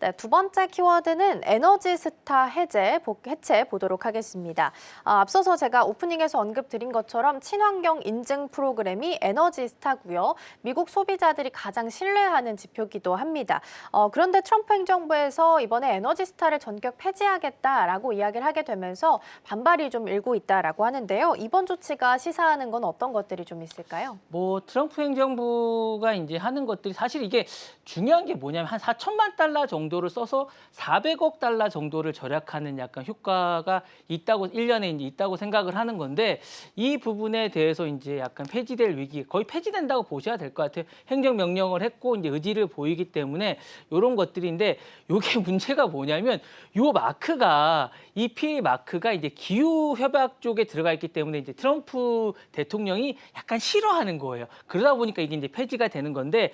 네, 두 번째 키워드는 에너지 스타 해체 보도록 하겠습니다. 앞서서 제가 오프닝에서 언급드린 것처럼 친환경 인증 프로그램이 에너지 스타고요. 미국 소비자들이 가장 신뢰하는 지표기도 합니다. 그런데 트럼프 행정부에서 이번에 에너지 스타를 전격 폐지하겠다라고 이야기를 하게 되면서 반발이 좀 일고 있다라고 하는데요. 이번 조치가 시사하는 건 어떤 것들이 좀 있을까요? 뭐 트럼프 행정부가 이제 하는 것들이 사실 이게 중요한 게 뭐냐면 한 4천만 달러 정도를 써서 400억 달러 정도를 절약하는 약간 효과가 있다고 1년에 이제 있다고 생각을 하는 건데 이 부분에 대해서 이제 약간 폐지될 위기 거의 폐지된다고 보셔야 될 것 같아요. 행정 명령을 했고 이제 의지를 보이기 때문에 이런 것들인데 이게 문제가 뭐냐면 요 마크가 EPA 마크가 이제 기후 협약 쪽에 들어가 있기 때문에 이제 트럼프 대통령이 약간 싫어하는 거예요. 그러다 보니까 이게 이제 폐지가 되는 건데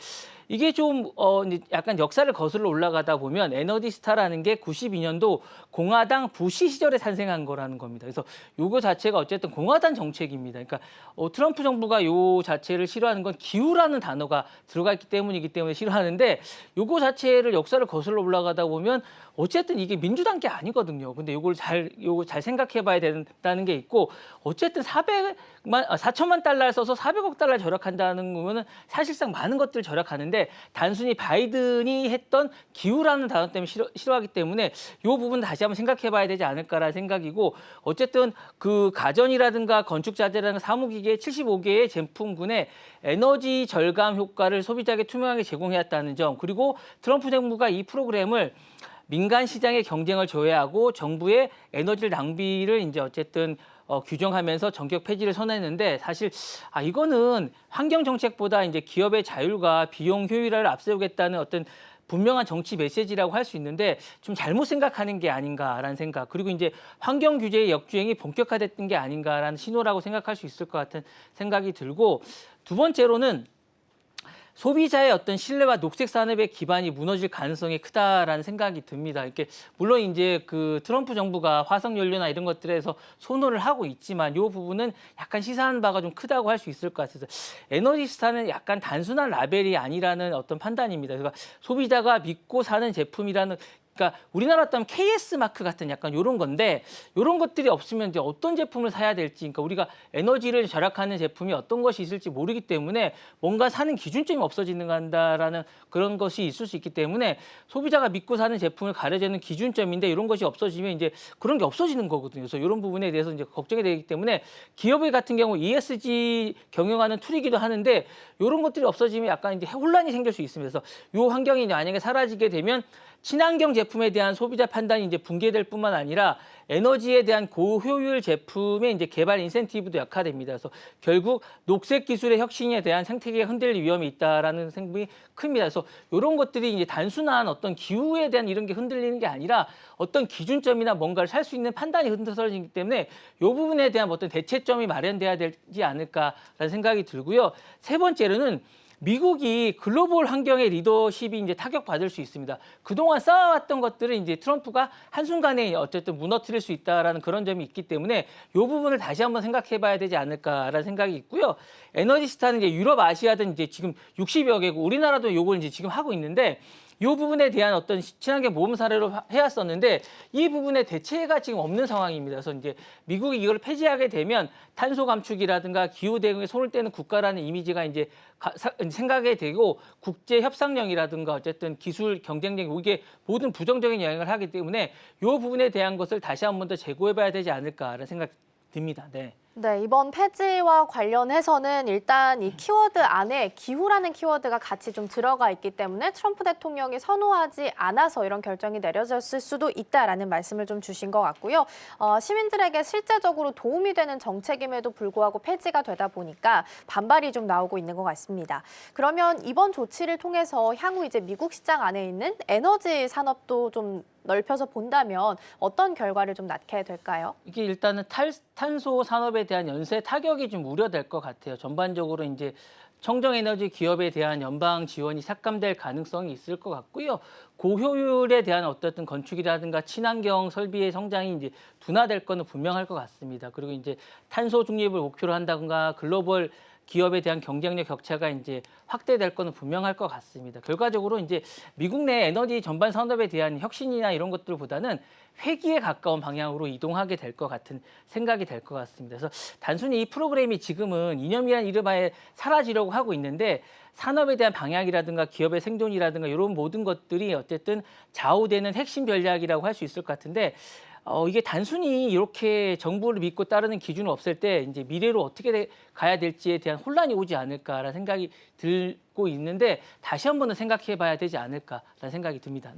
이게 좀 이제 약간 역사를 거슬러 올라가다 보면 에너지 스타라는 게 92년도 공화당 부시 시절에 탄생한 거라는 겁니다. 그래서 요거 자체가 어쨌든 공화당 정책입니다. 그러니까 트럼프 정부가 요 자체를 싫어하는 건 기후라는 단어가 들어가 있기 때문이기 때문에 싫어하는데 요거 자체를 역사를 거슬러 올라가다 보면 어쨌든 이게 민주당 게 아니거든요. 근데 요거 잘 생각해 봐야 된다는 게 있고 어쨌든 4천만 달러를 써서 400억 달러 절약한다는 거면은 사실상 많은 것들을 절약하는데 단순히 바이든이 했던 기후라는 단어 때문에 싫어하기 때문에 이 부분 다시 한번 생각해 봐야 되지 않을까라는 생각이고 어쨌든 그 가전이라든가 건축자재라든가 사무기계 75개의 제품군에 에너지 절감 효과를 소비자에게 투명하게 제공해왔다는 점 그리고 트럼프 정부가 이 프로그램을 민간 시장의 경쟁을 조회하고 정부의 에너지 낭비를 이제 어쨌든 규정하면서 전격 폐지를 선언했는데 사실 이거는 환경 정책보다 이제 기업의 자율과 비용 효율화를 앞세우겠다는 어떤 분명한 정치 메시지라고 할 수 있는데 좀 잘못 생각하는 게 아닌가라는 생각 그리고 이제 환경 규제의 역주행이 본격화됐던 게 아닌가라는 신호라고 생각할 수 있을 것 같은 생각이 들고 두 번째로는 소비자의 어떤 신뢰와 녹색 산업의 기반이 무너질 가능성이 크다라는 생각이 듭니다. 이렇게 물론 이제 그 트럼프 정부가 화석 연료나 이런 것들에서 선호를 하고 있지만 이 부분은 약간 시사하는 바가 좀 크다고 할 수 있을 것 같아서 에너지 스타는 약간 단순한 라벨이 아니라는 어떤 판단입니다. 그러니까 소비자가 믿고 사는 제품이라는 그러니까 우리나라 따면 KS 마크 같은 약간 이런 건데 이런 것들이 없으면 이제 어떤 제품을 사야 될지 그러니까 우리가 에너지를 절약하는 제품이 어떤 것이 있을지 모르기 때문에 뭔가 사는 기준점이 없어지는 간다라는 그런 것이 있을 수 있기 때문에 소비자가 믿고 사는 제품을 가려주는 기준점인데 이런 것이 없어지면 이제 그런 게 없어지는 거거든요. 그래서 이런 부분에 대해서 이제 걱정이 되기 때문에 기업의 같은 경우 ESG 경영하는 툴이기도 하는데 이런 것들이 없어지면 약간 이제 혼란이 생길 수 있습니다. 그래서 이 환경이 만약에 사라지게 되면 친환경 제품에 대한 소비자 판단이 이제 붕괴될 뿐만 아니라 에너지에 대한 고효율 제품의 이제 개발 인센티브도 약화됩니다. 그래서 결국 녹색 기술의 혁신에 대한 생태계가 흔들릴 위험이 있다라는 생각이 큽니다. 그래서 이런 것들이 이제 단순한 어떤 기후에 대한 이런 게 흔들리는 게 아니라 어떤 기준점이나 뭔가를 살 수 있는 판단이 흔들어지기 때문에 이 부분에 대한 어떤 대체점이 마련돼야 되지 않을까라는 생각이 들고요. 세 번째로는 미국이 글로벌 환경의 리더십이 이제 타격받을 수 있습니다. 그동안 쌓아왔던 것들을 이제 트럼프가 한순간에 어쨌든 무너뜨릴 수 있다라는 그런 점이 있기 때문에 이 부분을 다시 한번 생각해 봐야 되지 않을까라는 생각이 있고요. 에너지 스타는 이제 유럽, 아시아 등 이제 지금 60여 개국, 우리나라도 요걸 이제 지금 하고 있는데 이 부분에 대한 어떤 친환경 모범 사례로 해왔었는데 이 부분에 대체가 지금 없는 상황입니다. 그래서 이제 미국이 이걸 폐지하게 되면 탄소 감축이라든가 기후 대응에 손을 떼는 국가라는 이미지가 이제 생각이 되고 국제 협상력이라든가 어쨌든 기술 경쟁력 이게 모든 부정적인 영향을 하기 때문에 이 부분에 대한 것을 다시 한 번 더 재고해봐야 되지 않을까라는 생각 듭니다. 네. 네, 이번 폐지와 관련해서는 일단 이 키워드 안에 기후라는 키워드가 같이 좀 들어가 있기 때문에 트럼프 대통령이 선호하지 않아서 이런 결정이 내려졌을 수도 있다라는 말씀을 좀 주신 것 같고요. 시민들에게 실제적으로 도움이 되는 정책임에도 불구하고 폐지가 되다 보니까 반발이 좀 나오고 있는 것 같습니다. 그러면 이번 조치를 통해서 향후 이제 미국 시장 안에 있는 에너지 산업도 좀 넓혀서 본다면 어떤 결과를 좀 낳게 될까요? 이게 일단은 탄소 산업에 대한 연쇄 타격이 좀 우려될 것 같아요. 전반적으로 이제 청정에너지 기업에 대한 연방 지원이 삭감될 가능성이 있을 것 같고요. 고효율에 대한 어떤 건축이라든가 친환경 설비의 성장이 이제 둔화될 거는 분명할 것 같습니다. 그리고 이제 탄소 중립을 목표로 한다든가 글로벌 기업에 대한 경쟁력 격차가 이제 확대될 거는 분명할 것 같습니다. 결과적으로 이제 미국 내 에너지 전반 산업에 대한 혁신이나 이런 것들보다는 회기에 가까운 방향으로 이동하게 될 것 같은 생각이 될 것 같습니다. 그래서 단순히 이 프로그램이 지금은 이념이라는 이름하에 사라지려고 하고 있는데 산업에 대한 방향이라든가 기업의 생존이라든가 이런 모든 것들이 어쨌든 좌우되는 핵심 전략이라고 할 수 있을 것 같은데 이게 단순히 이렇게 정부를 믿고 따르는 기준은 없을 때 이제 미래로 어떻게 가야 될지에 대한 혼란이 오지 않을까라는 생각이 들고 있는데 다시 한 번은 생각해 봐야 되지 않을까라는 생각이 듭니다. 네.